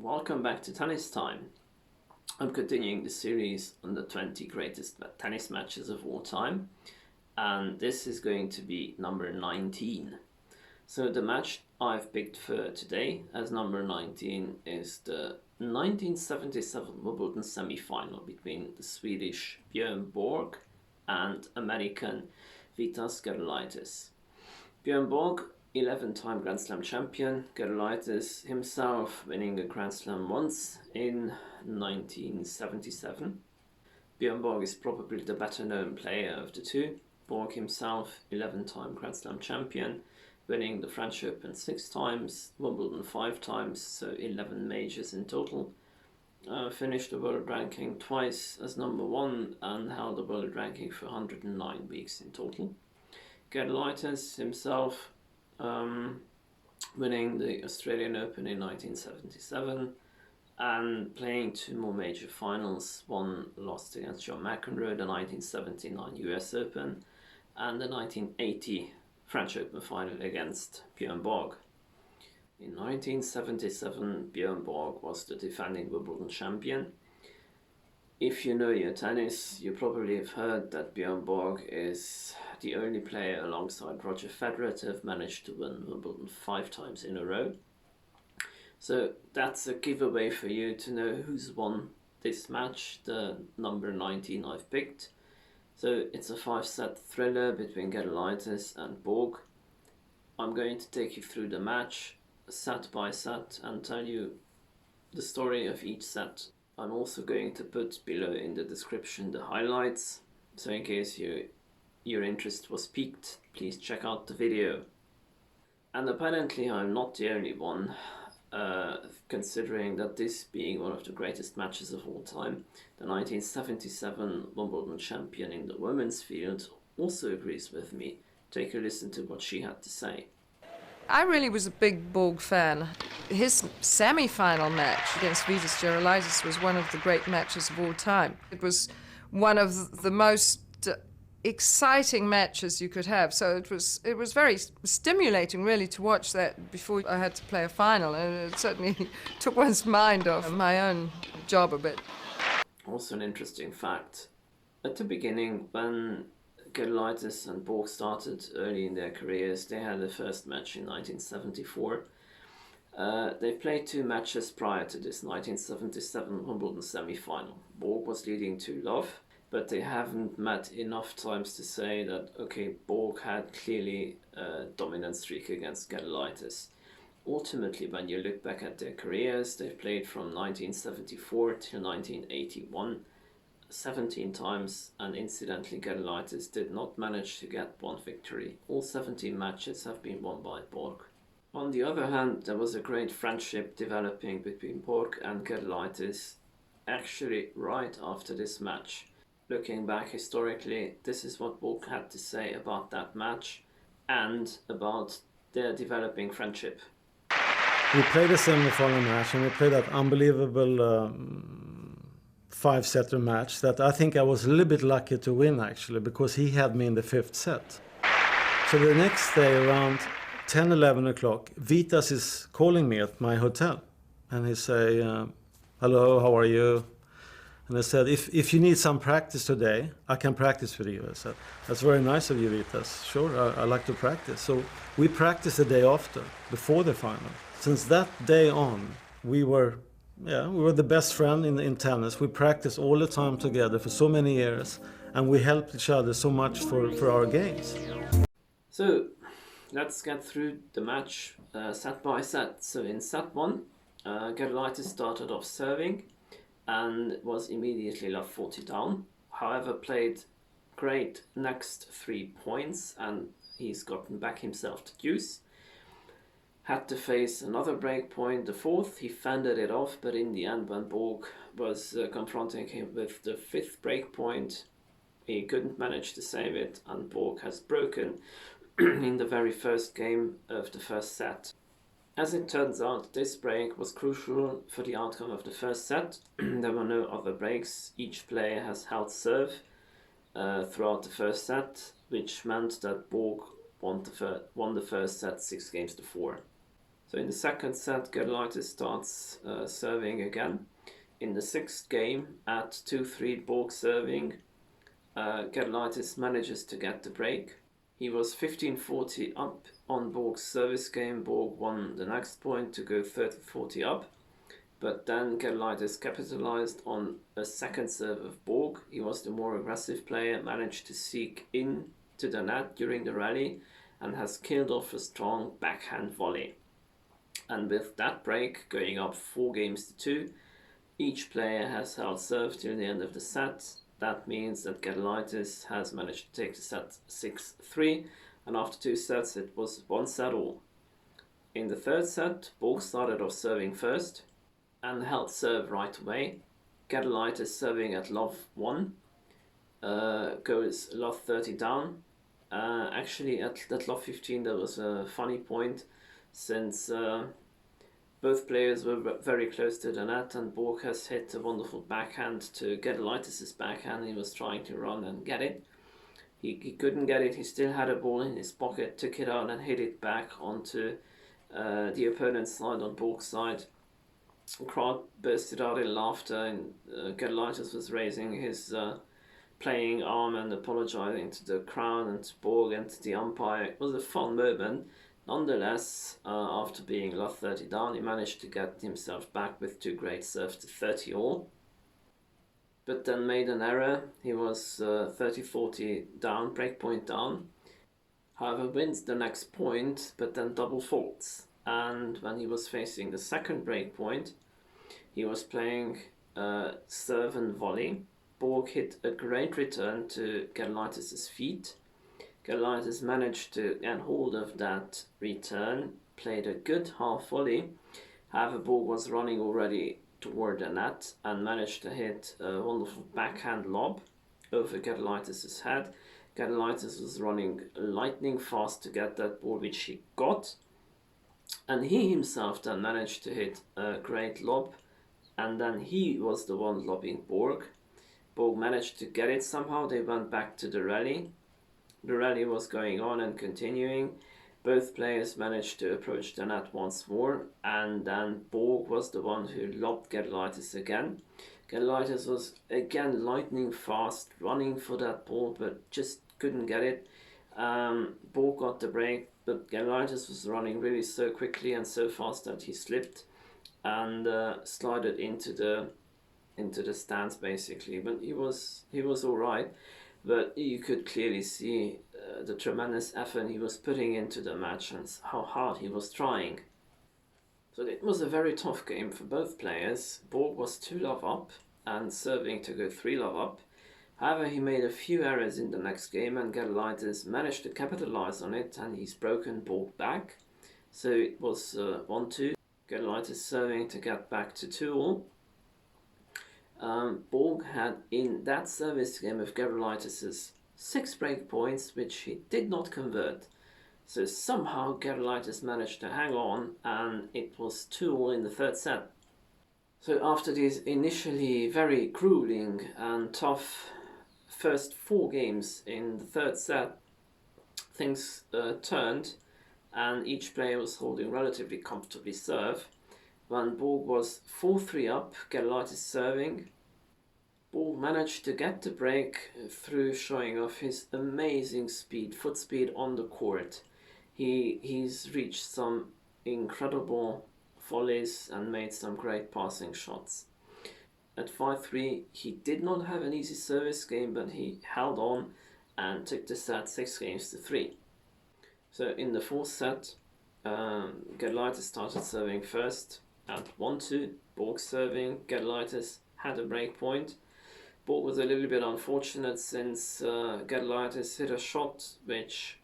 Welcome back to Tennis Time. I'm continuing the series on the 20 greatest tennis matches of all time, and this is going to be number 19. So the match I've picked for today as number 19 is the 1977 Wimbledon semi-final between the Swedish Björn Borg and American Vitas Gerulaitis. Björn Borg, 11-time Grand Slam champion, Gerulaitis himself winning a Grand Slam once in 1977. Björn Borg is probably the better known player of the two. Borg himself, 11-time Grand Slam champion, winning the French Open 6 times, Wimbledon 5 times, so 11 majors in total. Finished the world ranking twice as number 1 and held the world ranking for 109 weeks in total. Gerulaitis himself winning the Australian Open in 1977 and playing 2 more major finals. One lost against John McEnroe, the 1979 US Open, and the 1980 French Open final against Björn Borg. In 1977, Björn Borg was the defending Wimbledon champion. If you know your tennis, you probably have heard that Björn Borg is the only player alongside Roger Federer to have managed to win Wimbledon 5 times in a row. So that's a giveaway for you to know who's won this match, the number 19 I've picked. So it's a 5-set thriller between Gerulaitis and Borg. I'm going to take you through the match set by set and tell you the story of each set. I'm also going to put below in the description the highlights, so in case your interest was piqued, please check out the video. And apparently I'm not the only one, considering that this being one of the greatest matches of all time, the 1977 Wimbledon champion in the women's field also agrees with me. Take a listen to what she had to say. I really was a big Borg fan. His semi-final match against Vitas Gerulaitis was one of the great matches of all time. It was one of the most exciting matches you could have. So it was very stimulating, really, to watch that before I had to play a final, and it certainly took one's mind off my own job a bit. Also an interesting fact, at the beginning, when Gerulaitis and Borg started early in their careers, they had their first match in 1974. They played 2 matches prior to this 1977 Wimbledon semi-final. Borg was leading 2-love, but they haven't met enough times to say that, okay, Borg had clearly a dominant streak against Gerulaitis. Ultimately, when you look back at their careers, they played from 1974 to 1981, 17 times, and incidentally Gerulaitis did not manage to get one victory. All 17 matches have been won by Borg. On the other hand, there was a great friendship developing between Borg and Gerulaitis actually right after this match. Looking back historically, this is what Borg had to say about that match and about their developing friendship. We played a semi-final match and we played that unbelievable 5-setter match that I think I was a little bit lucky to win, actually, because he had me in the 5th set. So the next day around 10, 11 o'clock, Vitas is calling me at my hotel, and he say, hello, how are you? And I said, if you need some practice today, I can practice with you. I said, that's very nice of you, Vitas. Sure, I like to practice. So we practiced the day after, before the final. Since that day on, we were the best friend in tennis. We practiced all the time together for so many years, and we helped each other so much for our games. So let's get through the match set by set. So in set 1, Gerulaitis started off serving and was immediately love 40 down. However, played great next 3 points, and he's gotten back himself to deuce. Had to face another break point, the 4th. He fended it off, but in the end, when Borg was confronting him with the 5th break point, he couldn't manage to save it, and Borg has broken in the very first game of the first set. As it turns out, this break was crucial for the outcome of the first set. There were no other breaks. Each player has held serve throughout the first set, which meant that Borg won the first set 6 games to 4. So in the second set, Gedulaitis starts serving again. In the sixth game, at 2-3 Borg serving, Gedulaitis manages to get the break. He was 15-40 up on Borg's service game. Borg won the next point to go 30-40 up. But then Gedulaitis capitalized on a second serve of Borg. He was the more aggressive player, managed to seek in to the net during the rally, and has killed off a strong backhand volley. And with that break going up 4-2, each player has held serve till the end of the set. That means that Gedulaitis has managed to take the set 6-3, and after 2 sets it was 1 set all. In the third set, Borg started off serving first and held serve right away. Gedulaitis serving at love 1, goes love 30 down. Actually at love 15 there was a funny point, since both players were very close to the net, and Borg has hit a wonderful backhand to Gedulaitis' backhand. He was trying to run and get it. He couldn't get it. He still had a ball in his pocket, took it out and hit it back onto the opponent's side, on Borg's side. The crowd bursted out in laughter, and Gedulaitis was raising his playing arm and apologizing to the crowd and to Borg and to the umpire. It was a fun moment. Nonetheless, after being love 30 down, he managed to get himself back with 2 great serves to 30 all. But then made an error. He was 30-40 down, breakpoint down. However, wins the next point, but then double faults. And when he was facing the second breakpoint, he was playing serve and volley. Borg hit a great return to Gedulaitis' feet. Gedulaitis managed to get hold of that return, played a good half volley. However, Borg was running already toward the net and managed to hit a wonderful backhand lob over Gedulaitis' head. Gedulaitis was running lightning fast to get that ball, which he got. And he himself then managed to hit a great lob, and then he was the one lobbing Borg. Borg managed to get it somehow. They went back to the rally. The rally was going on and continuing. Both players managed to approach the net once more, and then Borg was the one who lobbed Gedulaitis again. Gedulaitis was again lightning fast, running for that ball, but just couldn't get it. Borg got the break, but Gedulaitis was running really so quickly and so fast that he slipped and slided into the stands basically. But he was all right. But you could clearly see the tremendous effort he was putting into the match and how hard he was trying. So it was a very tough game for both players. Borg was 2 love up and serving to go 3 love up. However, he made a few errors in the next game, and Gedulaitis managed to capitalize on it, and he's broken Borg back. So it was 1-2. Gedulaitis serving to get back to 2-all. Borg had in that service game of Gedulaitis' 6 break points, which he did not convert. So somehow Gedulaitis managed to hang on, and it was 2-all in the third set. So after these initially very grueling and tough first 4 games in the third set, things turned, and each player was holding relatively comfortably serve. When Borg was 4-3 up, Gedulaitis serving, Borg managed to get the break through showing off his amazing speed, foot speed on the court. He's reached some incredible volleys and made some great passing shots. At 5-3, he did not have an easy service game, but he held on and took the set 6-3. So in the fourth set, Gedulaitis started serving first at 1-2. Borg serving. Gedulaitis had a break point. Borg was a little bit unfortunate, since Gedulaitis hit a shot which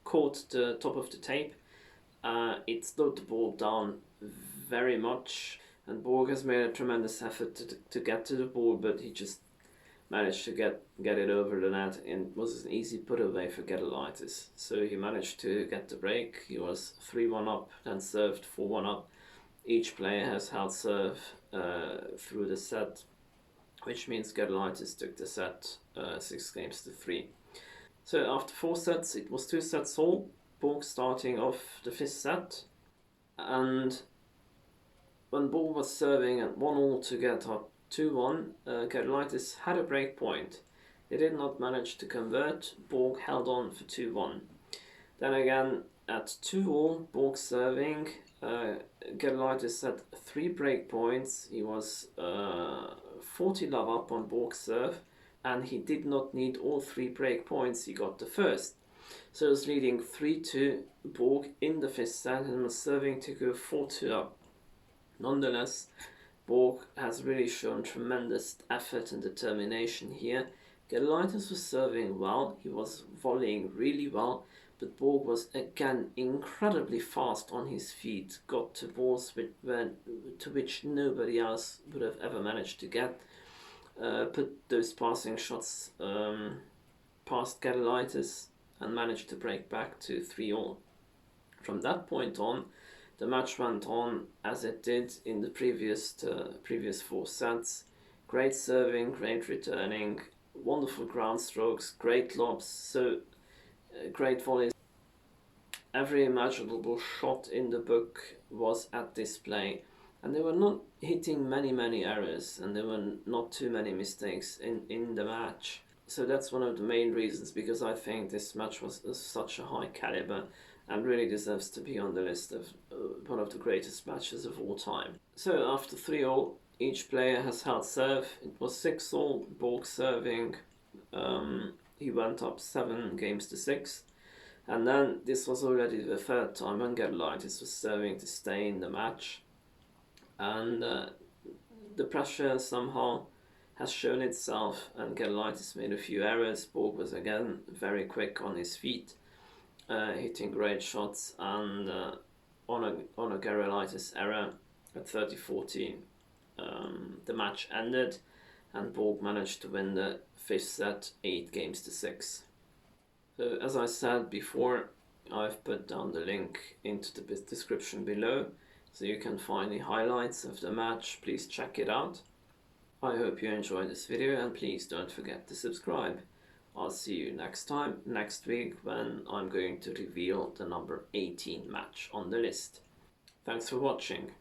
caught the top of the tape. It slowed the ball down very much, and Borg has made a tremendous effort to get to the ball, but he just managed to get it over the net, and it was an easy put away for Gedulaitis. So he managed to get the break. He was 3-1 up, then served 4-1 up. Each player has held serve through the set, which means Gedulaitis took the set 6-3. So after 4 sets, it was 2 sets all. Borg starting off the 5th set. And when Borg was serving at 1-1 to get up 2-1, Gerulaitis had a break point. They did not manage to convert. Borg held on for 2-1. Then again, at 2-2, Borg serving, Gerulaitis had 3 break points. He was 40 love up on Borg's serve, and he did not need all 3 break points. He got the first. So he was leading 3-2. Borg in the 5th set and was serving to go 4-2 up. Nonetheless, Borg has really shown tremendous effort and determination here. Gerulaitis was serving well, he was volleying really well, but Borg was again incredibly fast on his feet, got to balls to which nobody else would have ever managed to get. Put those passing shots past Gerulaitis and managed to break back to 3-3. From that point on, the match went on as it did in the previous 4 sets. Great serving, great returning, wonderful ground strokes, great lobs, so great volleys. Every imaginable shot in the book was at display, and they were not hitting many errors, and there were not too many mistakes in the match. So that's one of the main reasons, because I think this match was of such a high caliber and really deserves to be on the list of one of the greatest matches of all time. So after 3-3, each player has held serve. It was 6-6, Borg serving. He went up 7-6. And then this was already the 3rd time when Gerulaitis was serving to stay in the match. And the pressure somehow has shown itself, and Gerulaitis made a few errors. Borg was again very quick on his feet, hitting great shots, and on a Gerulaitis error at 30-14, the match ended, and Borg managed to win the 5th set 8-6. So as I said before, I've put down the link into the description below, so you can find the highlights of the match. Please check it out. I hope you enjoyed this video, and please don't forget to subscribe. I'll see you next week, when I'm going to reveal the number 18 match on the list. Thanks for watching.